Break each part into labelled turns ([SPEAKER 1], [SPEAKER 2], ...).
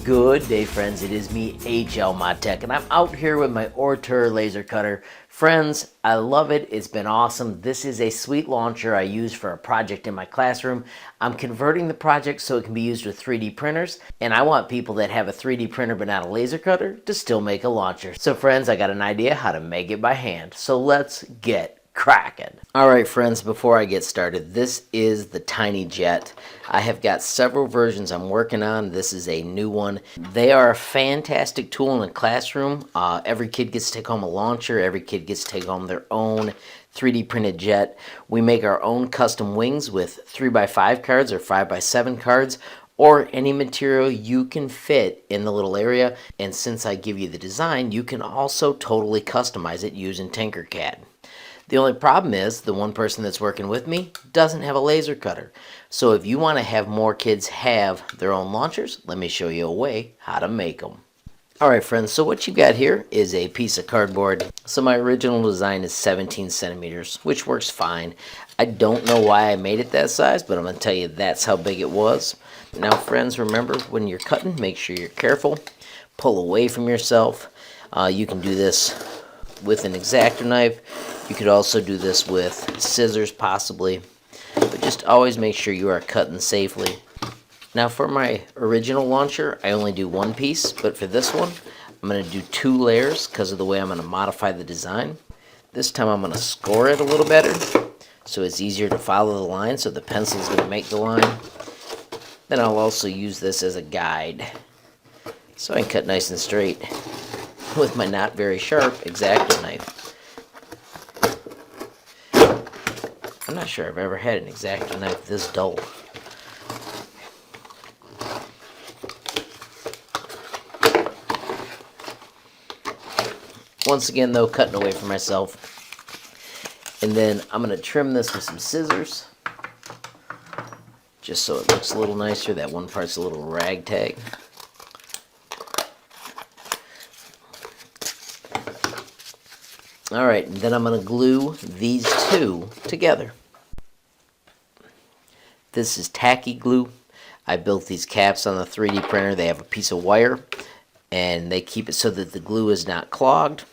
[SPEAKER 1] Good day, friends. It is me, HLModTech, and I'm out here with my Ortur laser cutter. Friends, I love it. It's been awesome. This is a sweet launcher I use for a project in my classroom. I'm converting the project so it can be used with 3D printers, and I want people that have a 3D printer but not a laser cutter to still make a launcher. So friends, I got an idea how to make it by hand. So let's get cracking. Alright friends, before I get started, this is the Tiny Jet. I have got several versions I'm working on. This is a new one. They are a fantastic tool in a classroom. Every kid gets to take home a launcher. Every kid gets to take home their own 3D printed jet. We make our own custom wings with 3x5 cards or 5x7 cards, or any material you can fit in the little area. And since I give you the design, you can also totally customize it using Tinkercad. The only problem is the one person that's working with me doesn't have a laser cutter. So if you want to have more kids have their own launchers, let me show you a way how to make them. Alright friends, so what you got here is a piece of cardboard. So my original design is 17 centimeters, which works fine. I don't know why I made it that size, but I'm going to tell you that's how big it was. Now friends, remember when you're cutting, make sure you're careful. Pull away from yourself. You can do this with an X-Acto knife. You could also do this with scissors possibly, but just always make sure you are cutting safely. Now for my original launcher, I only do one piece, but for this one, I'm going to do 2 layers because of the way I'm going to modify the design. This time I'm going to score it a little better, so it's easier to follow the line, so the pencil is going to make the line. Then I'll also use this as a guide, so I can cut nice and straight with my not very sharp X-Acto knife. I'm not sure I've ever had an X-Acto knife this dull. Once again though, cutting away from myself. And then I'm going to trim this with some scissors, just so it looks a little nicer. That one part's a little ragtag. Alright, and then I'm going to glue these 2 together. This is tacky glue. I built these caps on the 3D printer. They have a piece of wire, and they keep it so that the glue is not clogged.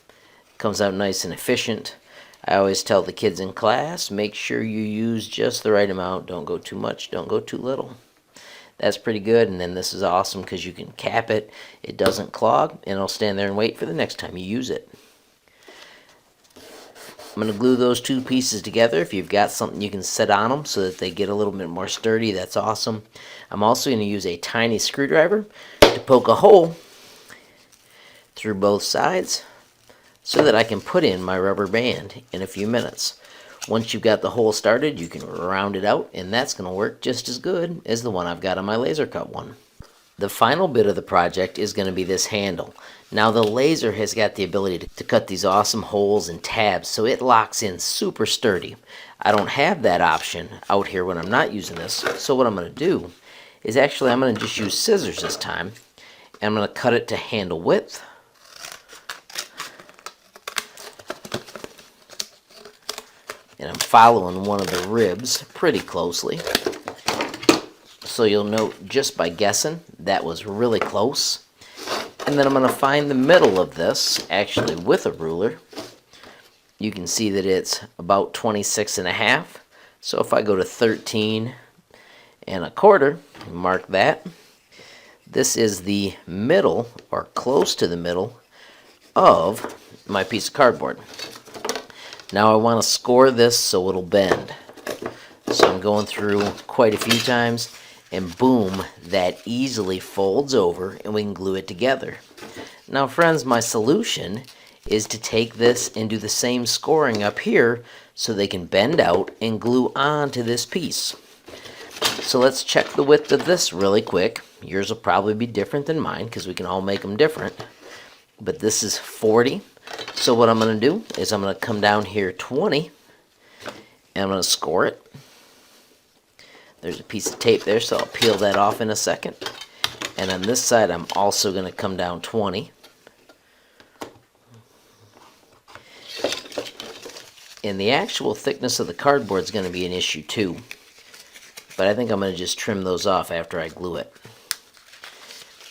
[SPEAKER 1] It comes out nice and efficient. I always tell the kids in class, make sure you use just the right amount. Don't go too much, don't go too little. That's pretty good, and then this is awesome because you can cap it. It doesn't clog, and it'll stand there and wait for the next time you use it. I'm going to glue those 2 pieces together. If you've got something you can set on them so that they get a little bit more sturdy, that's awesome. I'm also going to use a tiny screwdriver to poke a hole through both sides so that I can put in my rubber band in a few minutes. Once you've got the hole started, you can round it out, and that's going to work just as good as the one I've got on my laser cut one. The final bit of the project is going to be this handle. Now the laser has got the ability to cut these awesome holes and tabs, so it locks in super sturdy. I don't have that option out here when I'm not using this, so what I'm going to do is actually I'm going to just use scissors this time, and I'm going to cut it to handle width. And I'm following one of the ribs pretty closely. So you'll note just by guessing that was really close. And then I'm going to find the middle of this, actually with a ruler. You can see that it's about 26.5. So if I go to 13.25, mark that. This is the middle, or close to the middle, of my piece of cardboard. Now I want to score this so it'll bend. So I'm going through quite a few times, and boom, that easily folds over and we can glue it together. Now friends, my solution is to take this and do the same scoring up here so they can bend out and glue onto this piece. So let's check the width of this really quick. Yours will probably be different than mine because we can all make them different. But this is 40. So what I'm going to do is I'm going to come down here 20 and I'm going to score it. There's a piece of tape there, so I'll peel that off in a second. And on this side, I'm also going to come down 20. And the actual thickness of the cardboard is going to be an issue too. But I think I'm going to just trim those off after I glue it.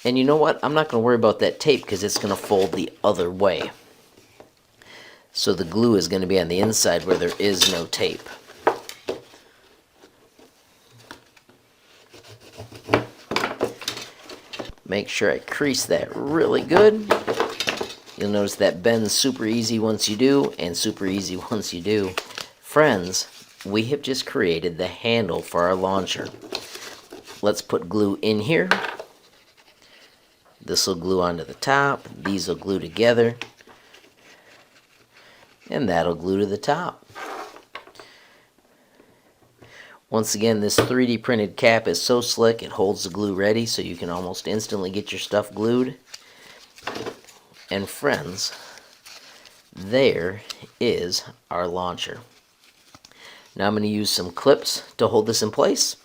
[SPEAKER 1] And you know what? I'm not going to worry about that tape because it's going to fold the other way. So the glue is going to be on the inside where there is no tape. Make sure I crease that really good. You'll notice that bends super easy once you do, and super easy once you do. Friends, we have just created the handle for our launcher. Let's put glue in here. This will glue onto the top. These will glue together. And that'll glue to the top. Once again, this 3D printed cap is so slick, it holds the glue ready so you can almost instantly get your stuff glued. And friends, there is our launcher. Now I'm going to use some clips to hold this in place,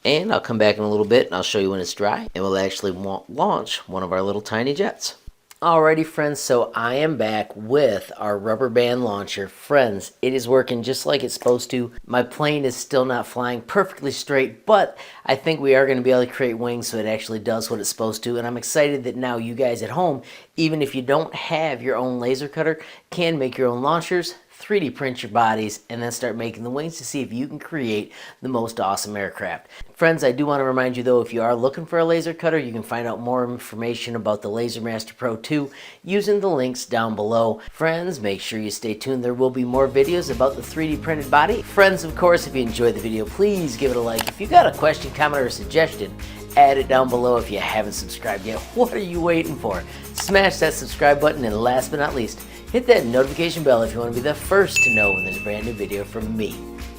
[SPEAKER 1] and I'll come back in a little bit and I'll show you when it's dry, and we'll actually launch one of our little tiny jets. Alrighty friends, so I am back with our rubber band launcher. Friends, it is working just like it's supposed to. My plane is still not flying perfectly straight, but I think we are going to be able to create wings so it actually does what it's supposed to. And I'm excited that now you guys at home, even if you don't have your own laser cutter, can make your own launchers, 3D print your bodies, and then start making the wings to see if you can create the most awesome aircraft. Friends, I do want to remind you though, if you are looking for a laser cutter, you can find out more information about the Laser Master Pro 2 using the links down below. Friends, make sure you stay tuned. There will be more videos about the 3D printed body. Friends, of course, if you enjoyed the video, please give it a like. If you got a question, comment, or a suggestion, add it down below. If you haven't subscribed yet, what are you waiting for? Smash that subscribe button, and last but not least, hit that notification bell if you want to be the first to know when there's a brand new video from me,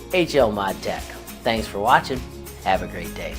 [SPEAKER 1] HLModTech. Thanks for watching. Have a great day.